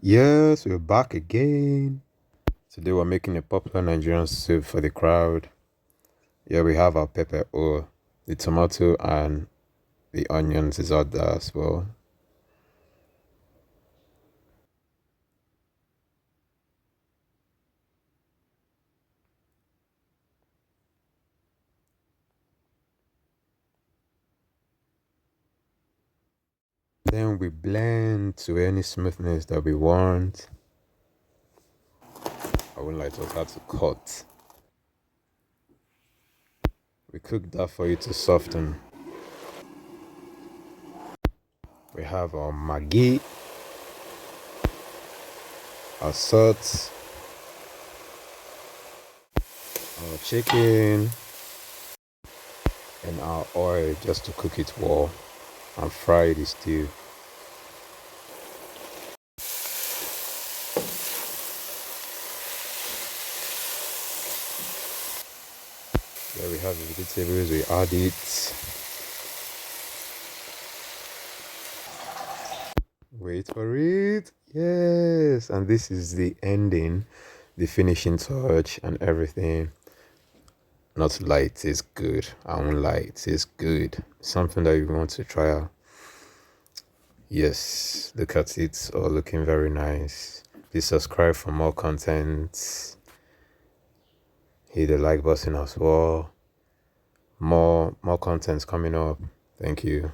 Yes, we're back again. Today we're making a popular Nigerian soup for the crowd. Yeah, we have our pepper or the tomato and the onions is out there as well. Then we blend to any smoothness that we want. I wouldn't like to hard to cut. We cook that for you to soften. We have our maggi, our salt, our chicken, and our oil just to cook it well and fry the stew. There we have the vegetables, we add it. Wait for it. Yes. And this is the ending, the finishing touch and everything. Not light is good. I won't lie, it is good. Something that you want to try out. Yes, look at it. All looking very nice. Please subscribe for more content. Hit the like button as well. More contents coming up. Thank you.